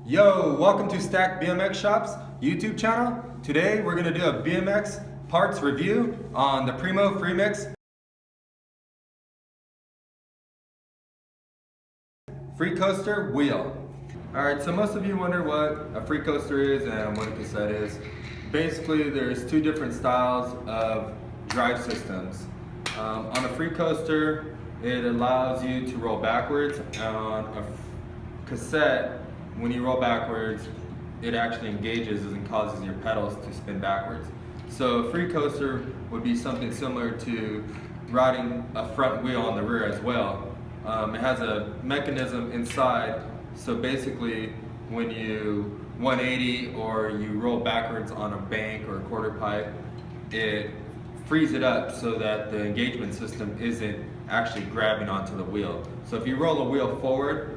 Yo, welcome to Stack BMX Shop's YouTube channel. Today we're going to do a BMX parts review on the Primo FREEMIX freecoaster wheel. Alright, so most of you wonder what a freecoaster is and what a cassette is. Basically, there's two different styles of drive systems. On a freecoaster, it allows you to roll backwards. On a cassette, when you roll backwards, it actually engages and causes your pedals to spin backwards. So a free coaster would be something similar to riding a front wheel on the rear as well. It has a mechanism inside, so basically when you 180 or you roll backwards on a bank or a quarter pipe, it frees it up so that the engagement system isn't actually grabbing onto the wheel. So if you roll the wheel forward,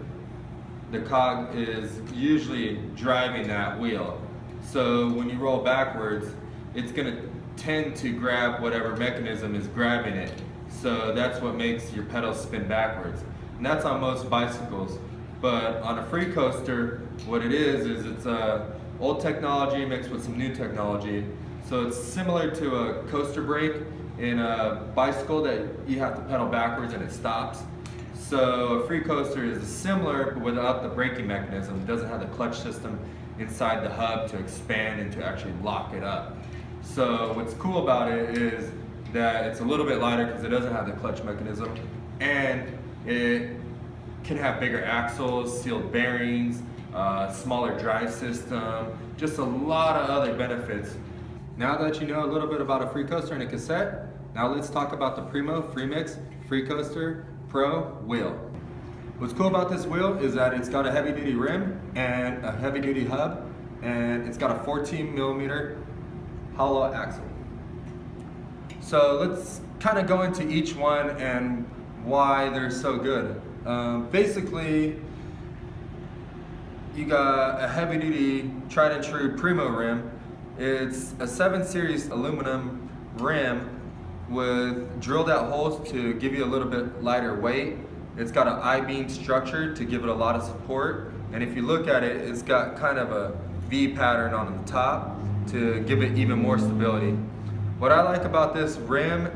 the cog is usually driving that wheel. So when you roll backwards, it's going to tend to grab whatever mechanism is grabbing it. So that's what makes your pedals spin backwards. And that's on most bicycles. But on a free coaster, what it is it's old technology mixed with some new technology. So it's similar to a coaster brake in a bicycle that you have to pedal backwards and it stops. So a free coaster is similar, but without the braking mechanism. It doesn't have the clutch system inside the hub to expand and to actually lock it up. So what's cool about it is that it's a little bit lighter because it doesn't have the clutch mechanism, and it can have bigger axles, sealed bearings, smaller drive system, just a lot of other benefits. Now that you know a little bit about a free coaster and a cassette, now let's talk about the Primo FREEMIX Freecoaster Pro wheel. What's cool about this wheel is that it's got a heavy duty rim and a heavy duty hub, and it's got a 14mm hollow axle. So let's kind of go into each one and why they're so good. Basically, you got a heavy duty tried and true Primo rim. It's a 7 series aluminum rim with drilled out holes to give you a little bit lighter weight. It's got an I-beam structure to give it a lot of support, and if you look at it, it's got kind of a V pattern on the top to give it even more stability. What I like about this rim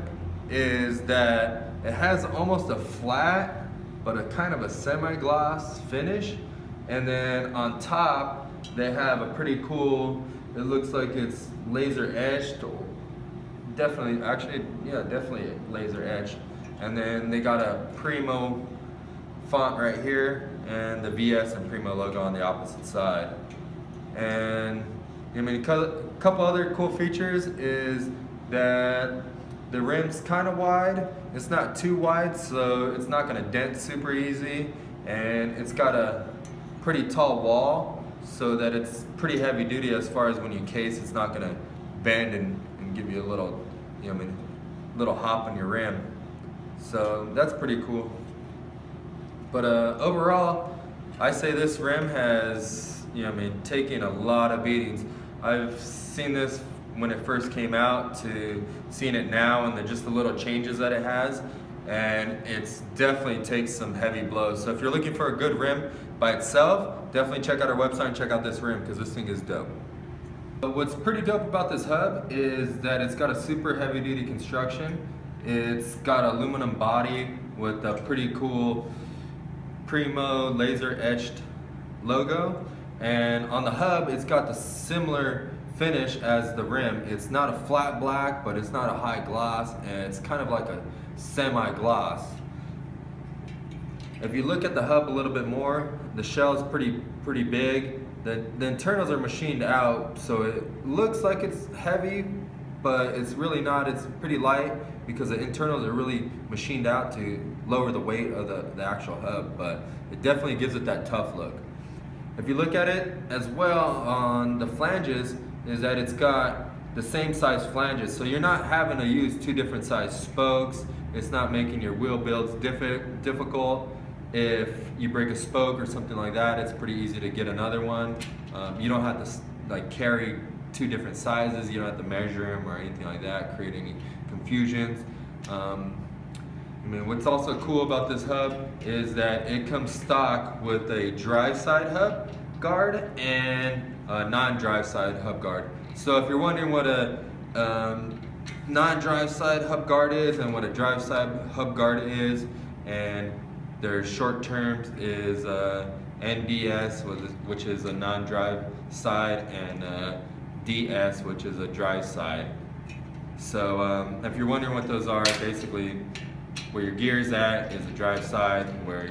is that it has almost a flat but a kind of a semi-gloss finish, and then on top they have a pretty cool, it looks like it's laser etched. Definitely laser etched. And then they got a Primo font right here and the VS and Primo logo on the opposite side. And I mean, a couple other cool features is that the rim's kind of wide. It's not too wide, so it's not going to dent super easy. And it's got a pretty tall wall, so that it's pretty heavy duty as far as when you case, it's not going to bend and give you a little, little hop on your rim. So that's pretty cool. But overall, I say this rim has, taken a lot of beatings. I've seen this when it first came out to seeing it now, and just the little changes that it has, and it's definitely takes some heavy blows. So if you're looking for a good rim by itself, definitely check out our website and check out this rim, because this thing is dope. But what's pretty dope about this hub is that it's got a super heavy duty construction. It's got an aluminum body with a pretty cool Primo laser etched logo, and on the hub it's got the similar finish as the rim. It's not a flat black, but it's not a high gloss, and it's kind of like a semi-gloss. If you look at the hub a little bit more, the shell is pretty big. The internals are machined out, so it looks like it's heavy, but it's really not. It's pretty light because the internals are really machined out to lower the weight of the actual hub, but it definitely gives it that tough look. If you look at it as well on the flanges, is that it's got the same size flanges, so you're not having to use two different size spokes. It's not making your wheel builds difficult. If you break a spoke or something like that, it's pretty easy to get another one. You don't have to carry two different sizes. You don't have to measure them or anything like that, create any confusions. What's also cool about this hub is that it comes stock with a drive side hub guard and a non-drive side hub guard. So if you're wondering what a non-drive side hub guard is and what a drive side hub guard is, and their short terms is NDS, which is a non-drive side, and DS, which is a drive side. So if you're wondering what those are, basically where your gear is at is the drive side, where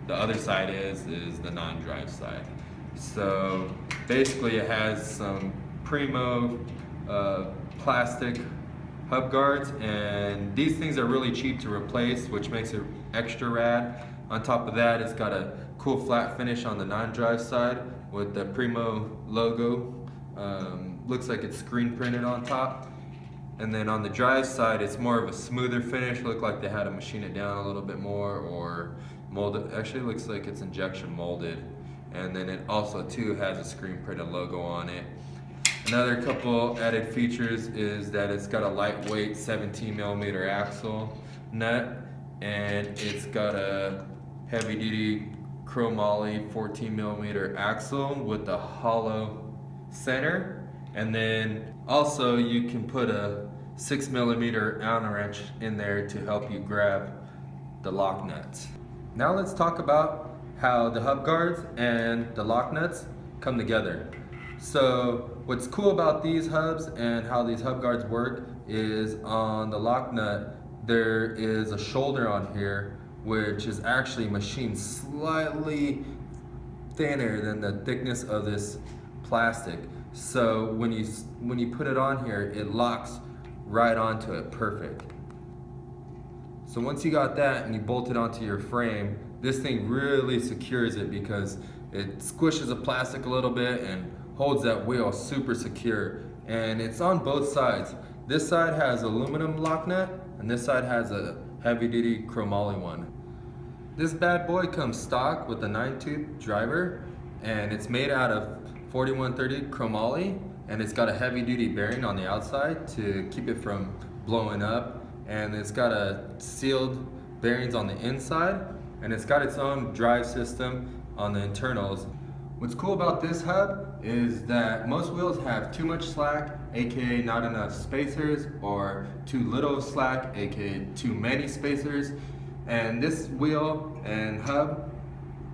the other side is the non-drive side. So basically it has some Primo plastic hub guards, and these things are really cheap to replace, which makes it extra rad. On top of that, it's got a cool flat finish on the non-drive side with the Primo logo. Looks like it's screen printed on top. And then on the drive side, it's more of a smoother finish. Look like they had to machine it down a little bit more or mold it. Actually, it looks like it's injection molded. And then it also too has a screen printed logo on it. Another couple added features is that it's got a lightweight 17mm axle nut, and it's got a heavy duty chromoly 14mm axle with a hollow center. And then also you can put a 6mm Allen wrench in there to help you grab the lock nuts. Now let's talk about how the hub guards and the lock nuts come together. So what's cool about these hubs and how these hub guards work is on the lock nut there is a shoulder on here which is actually machined slightly thinner than the thickness of this plastic. So when you put it on here, it locks right onto it perfect. So once you got that and you bolt it onto your frame, this thing really secures it because it squishes the plastic a little bit and holds that wheel super secure. And it's on both sides. This side has aluminum lock nut and this side has a heavy duty chromoly one. This bad boy comes stock with a 9-tooth driver, and it's made out of 4130 chromoly, and it's got a heavy duty bearing on the outside to keep it from blowing up, and it's got a sealed bearings on the inside, and it's got its own drive system on the internals. What's cool about this hub is that most wheels have too much slack, aka not enough spacers, or too little slack, aka too many spacers. And this wheel and hub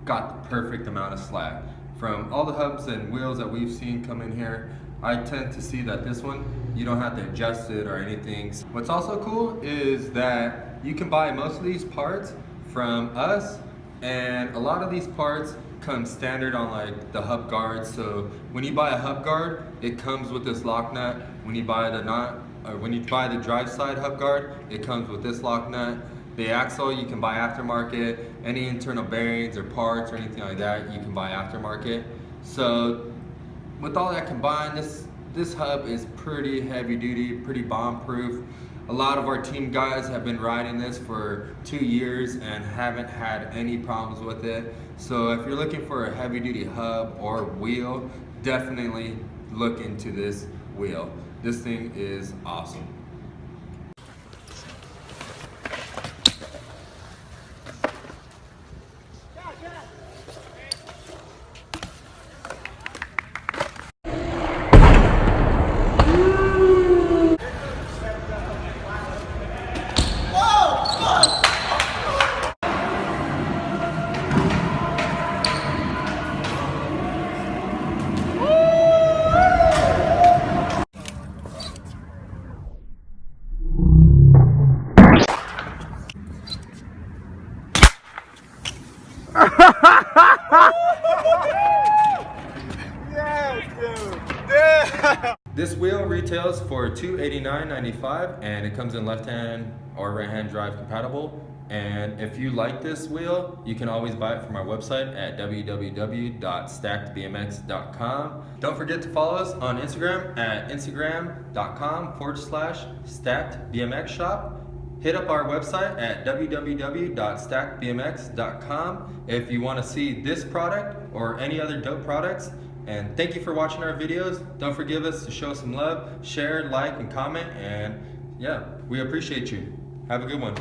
got the perfect amount of slack. From all the hubs and wheels that we've seen come in here, I tend to see that this one, you don't have to adjust it or anything. What's also cool is that you can buy most of these parts from us, and a lot of these parts come standard on like the hub guards. So when you buy a hub guard, it comes with this lock nut. When you buy the drive side hub guard, it comes with this lock nut. The axle you can buy aftermarket. Any internal bearings or parts or anything like that you can buy aftermarket. So with all that combined, this hub is pretty heavy duty, pretty bomb proof. A lot of our team guys have been riding this for 2 years and haven't had any problems with it. So if you're looking for a heavy duty hub or wheel, definitely look into this wheel. This thing is awesome. This wheel retails for $289.95, and it comes in left-hand or right-hand drive compatible. And if you like this wheel, you can always buy it from our website at www.stackedbmx.com. Don't forget to follow us on Instagram at instagram.com/stackedbmxshop. Hit up our website at www.stackedbmx.com if you want to see this product or any other dope products. And thank you for watching our videos. Don't forget us to show some love, share, like, and comment. And yeah, we appreciate you. Have a good one.